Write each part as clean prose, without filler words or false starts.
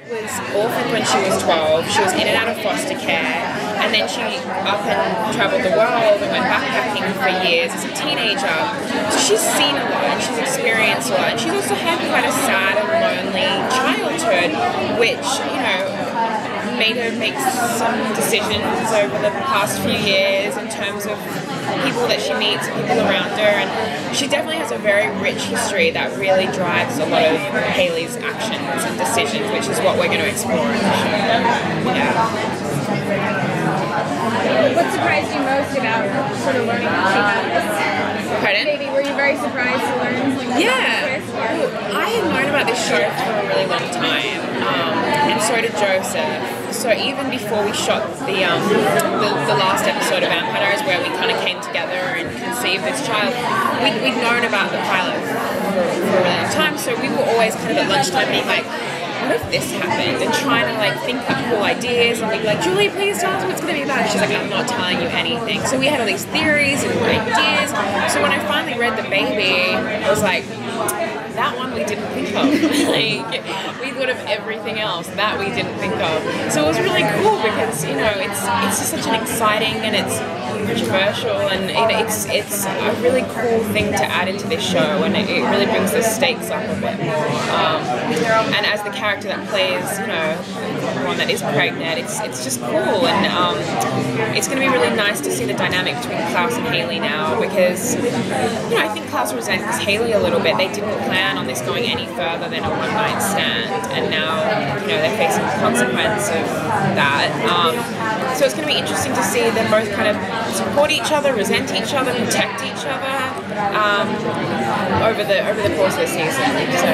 was orphaned when she was 12. She was in and out of foster care, and then she up and travelled the world and went backpacking for years as a teenager. So she's seen a lot and she's experienced a lot, and she's also had quite a sad and lonely childhood, which, you know, made her make some decisions over the past few years in terms of people that she meets and people around her, and she definitely has a very rich history that really drives a lot of Hayley's actions and decisions, which is what we're going to explore in the show. Yeah. What surprised you most about sort of learning about this? Pardon? Maybe were you very surprised to learn? Yeah. Well, I had known about this show for a really long time, and so did Joseph. So even before we shot the last episode of Vampires, where we kind of came together and conceived this child, we'd known about the pilot for a really long time. So we were always kind of at lunchtime being like, what if this happened? And trying to like think up cool ideas, and we'd be like, Julie, please tell us what it's going to be about. She's like, I'm not telling you anything. So we had all these theories and ideas. So when I finally read The Baby, I was like, that one we didn't think of. Like, we thought of everything else that we didn't think of. So it was really cool because, you know, it's just such an exciting, and it's controversial, and it's a really cool thing to add into this show, and it really brings the stakes up a bit more. And as the character that plays, you know, one that is pregnant, it's just cool, and it's going to be really nice to see the dynamic between Klaus and Hayley now, because, you know, I think Klaus resents Hayley a little bit. They didn't plan on this going any further than a one-night stand, and now, you know, they're facing the consequence of that. So it's going to be interesting to see them both kind of support each other, resent each other, protect each other over the course of the season. So,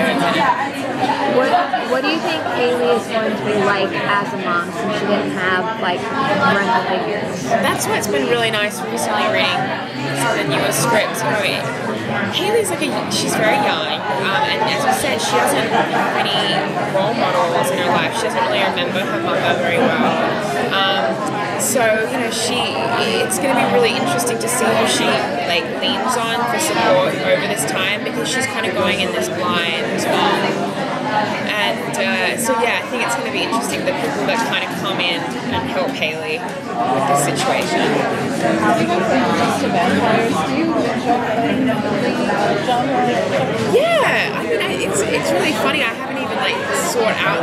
what do you think Hayley is going to be like as a mom, since she didn't have like parental figures? That's what's been really nice recently reading some of the newer scripts. You know, Hayley's she's very young, and as you said, she doesn't have any role models in her life. She doesn't really remember her mother very well. So, you know, it's going to be really interesting to see who she like leans on for support over this time, because she's kind of going in this blind. So yeah, I think it's going to be interesting, the people that kind of come in and help Hayley with this situation. Yeah, I mean, it's really funny. I haven't even like sought out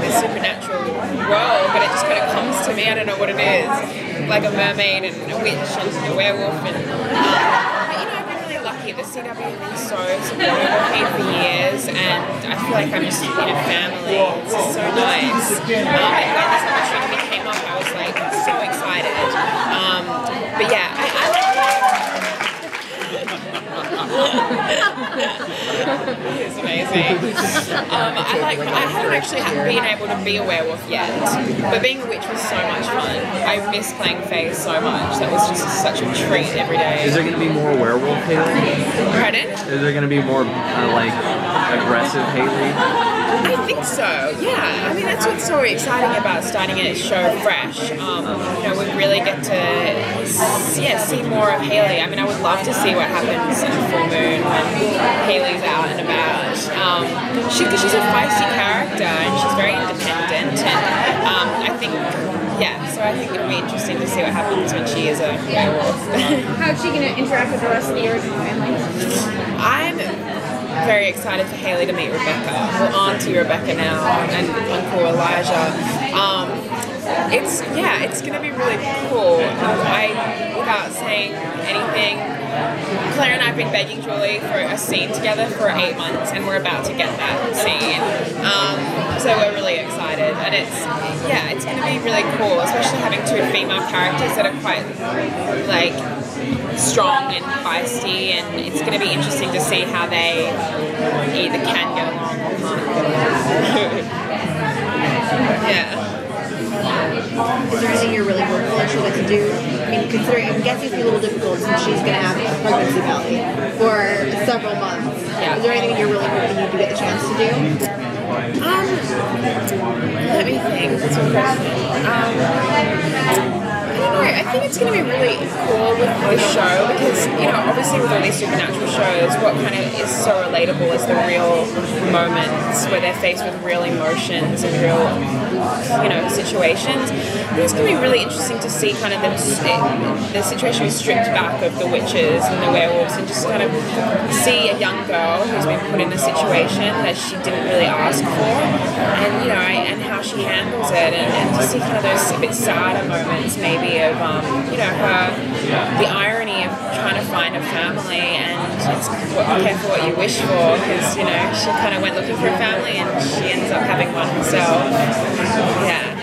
the supernatural world, but it just kind of comes to me. I don't know what it is, like a mermaid and a witch and a werewolf, and but, you know, I've been really lucky. The CW have been so supportive of me for years, and I feel like I'm just in a family. It's just so nice. And when this opportunity came up, I was like so excited. But yeah, I like it's amazing. I haven't actually been able to be a werewolf yet, but being a witch was so much fun. I miss playing Fae so much. That was just such a treat every day. Is there going to be more werewolf Hayley? Pardon? Is there going to be more like aggressive Hayley? I think so, yeah. I mean, that's what's so exciting about starting a show fresh. You know, we really get to see more of Hayley. I mean, I would love to see what happens in a full moon when Hayley's out and about. Because she's a feisty character, and she's very independent, and I think, so I think it'll be interesting to see what happens when she is a werewolf. How's she going to interact with the rest of the original family? I'm very excited for Hayley to meet Rebecca, well, Auntie Rebecca now, and Uncle Elijah. It's going to be really cool. Without saying anything, Claire and I have been begging Julie for a scene together for 8 months, and we're about to get that scene. So we're really excited, and it's going to be really cool, especially having two female characters that are quite like strong and feisty, and it's going to be interesting to see how they either can get along or can't get along. Yeah. Is there anything you're really hopeful that she'll get to do? I mean, considering, I'm guessing it's a little difficult since she's going to have a pregnancy belly for several months. Yeah. Is there anything you're really hoping you do get the chance to do? Let me think. That's a question. I don't know. I think it's going to be really cool with this show because, obviously with all these supernatural shows, what kind of is so relatable is the real moments where they're faced with real emotions and real, situations. I think it's going to be really interesting to see kind of the situation we stripped back of the witches and the werewolves and just kind of see a young girl who's been put in a situation that she didn't really ask for and, and how she handles it and to see kind of those a bit sadder moments maybe of, the irony of trying to find a family and it's careful what you wish for because, she kind of went looking for a family and she ends up having one herself. Yeah.